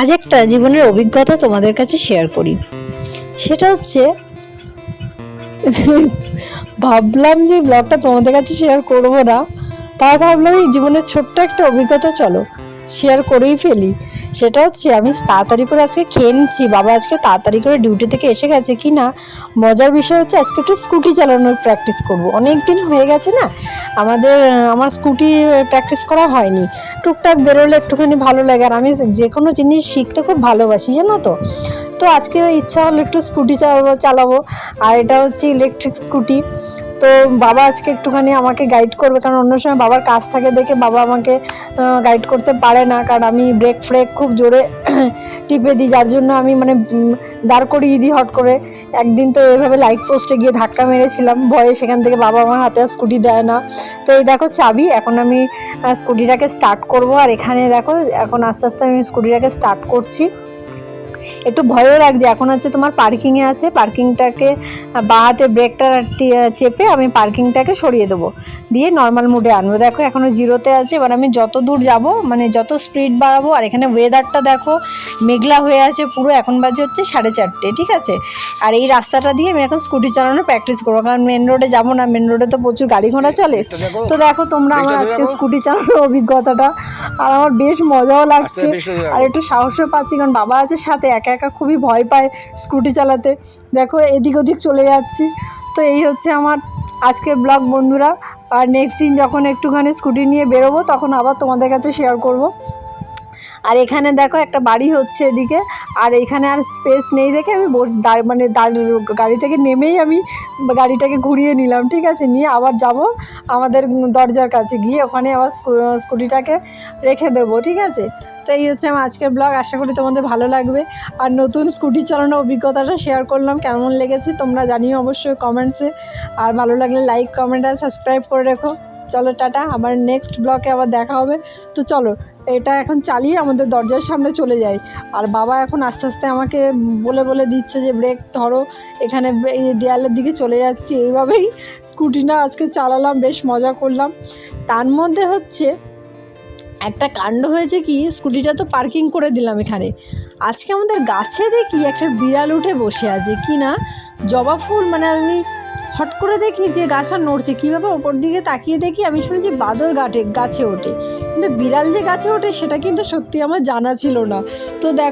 আজ একটা জীবনের অভিজ্ঞতা তোমাদের কাছে শেয়ার করি। সেটা হচ্ছে ভাবলাম যে ব্লগটা তোমাদের কাছে শেয়ার করবো না, তাই ভাবলাম এই জীবনের ছোট্ট একটা অভিজ্ঞতা চলো শেয়ার করেই ফেলি। সেটা হচ্ছে আমি তাড়াতাড়ি করে আজকে খেয়ে নিচ্ছি, বাবা আজকে তাড়াতাড়ি করে ডিউটি থেকে এসে গেছে কি না। মজার বিষয় হচ্ছে আজকে একটু স্কুটি চালানোর প্র্যাকটিস করব, অনেক দিন হয়ে গেছে না আমার স্কুটি প্র্যাকটিস করা হয়নি। টুকটাক বেরোলে একটুখানি ভালো লাগে, আর আমি যে কোনো জিনিস শিখতে খুব ভালোবাসি জানো তো। তো আজকে ইচ্ছা হলো একটু স্কুটি চালাবো, আর এটা হচ্ছে ইলেকট্রিক স্কুটি। তো বাবা আজকে একটুখানি আমাকে গাইড করবে, কারণ অন্য সময় বাবার কাজ থাকে দেখে বাবা আমাকে গাইড করতে পারে না, কারণ আমি ব্রেক ফ্রেক খুব জোরে টিপে দিই, যার জন্য আমি দাঁড় করিয়ে দিই হট করে। একদিন তো এভাবে লাইট পোস্টে গিয়ে ধাক্কা মেরেছিলাম ভয়ে, সেখান থেকে বাবা আমার হাতে আর স্কুটি দেয় না। তো এই দেখো চাবি, এখন আমি স্কুটিটাকে স্টার্ট করব। আর এখানে দেখো এখন আস্তে আস্তে আমি স্কুটিটাকে স্টার্ট করছি। একটু ভয়ও লাগছে, এখন হচ্ছে তোমার পার্কিংয়ে আছে, পার্কিংটাকে বাঁ হাতে ব্রেকটা চেপে আমি পার্কিংটাকে সরিয়ে দেবো, দিয়ে নর্মাল মোডে আনবো। দেখো এখনও জিরোতে আছে। এবার আমি যত দূর যাব যত স্পিড বাড়াবো। আর এখানে ওয়েদারটা দেখো মেঘলা হয়ে আছে পুরো, এখন বাজে হচ্ছে 4:30, ঠিক আছে। আর এই রাস্তাটা দিয়ে আমি এখন স্কুটি চালানোর প্র্যাকটিস করবো, কারণ মেন রোডে যাবো না, মেন রোডে তো প্রচুর গাড়ি ঘোড়া চলে। তো দেখো তোমরা আমার আজকে স্কুটি চালানোর অভিজ্ঞতাটা, আর আমার বেশ মজাও লাগছে আর একটু সাহসও পাচ্ছি, কারণ বাবা আছে সাথে, একা একা খুবই ভয় পায় স্কুটি চালাতে। দেখো এদিক ওদিক চলে যাচ্ছি। তো এই হচ্ছে আমার আজকের ব্লগ বন্ধুরা। আর নেক্সট দিন যখন একটুখানি স্কুটি নিয়ে বেরোবো তখন আবার তোমাদের কাছে শেয়ার করব। আর এখানে দেখো একটা বাড়ি হচ্ছে এদিকে, আর এখানে আর স্পেস নেই দেখে আমি গাড়ি থেকে নেমেই আমি গাড়িটাকে ঘুরিয়ে নিলাম, ঠিক আছে। নিয়ে আবার যাব আমাদের দরজার কাছে, গিয়ে ওখানে আবার স্কুটিটাকে রেখে দেবো, ঠিক আছে। তো এই হচ্ছে আমার আজকের ব্লগ, আশা করি তোমাদের ভালো লাগবে। আর নতুন স্কুটি চালানোর অভিজ্ঞতাটা শেয়ার করলাম, কেমন লেগেছে তোমরা জানিও অবশ্যই কমেন্টসে। আর ভালো লাগলে লাইক কমেন্ট আর সাবস্ক্রাইব করে রেখো। চলো টাটা, আবার নেক্সট ব্লগে আবার দেখা হবে। তো চলো এটা এখন চালিয়ে আমাদের দরজার সামনে চলে যাই। আর বাবা এখন আস্তে আস্তে আমাকে বলে দিচ্ছে যে ব্রেক ধরো, এখানে এই দেয়ালের দিকে চলে যাচ্ছি। এইভাবেই স্কুটি না আজকে চালালাম, বেশ মজা করলাম। তার মধ্যে হচ্ছে একটা কাণ্ড হয়েছে কি, স্কুটিটা তো পার্কিং করে দিলাম এখানে, আজকে আমাদের গাছে দেখি একটা বিড়াল উঠে বসে আছে কি না, জবা ফুল। আমি হট করে দেখি যে গাছটা নড়ছে, কীভাবে ওপর দিকে তাকিয়ে দেখি আমি শুনেছি বাদর গাছে ওঠে, কিন্তু বিড়াল যে গাছে ওঠে সেটা কিন্তু সত্যি আমার জানা ছিল না। তো দেখ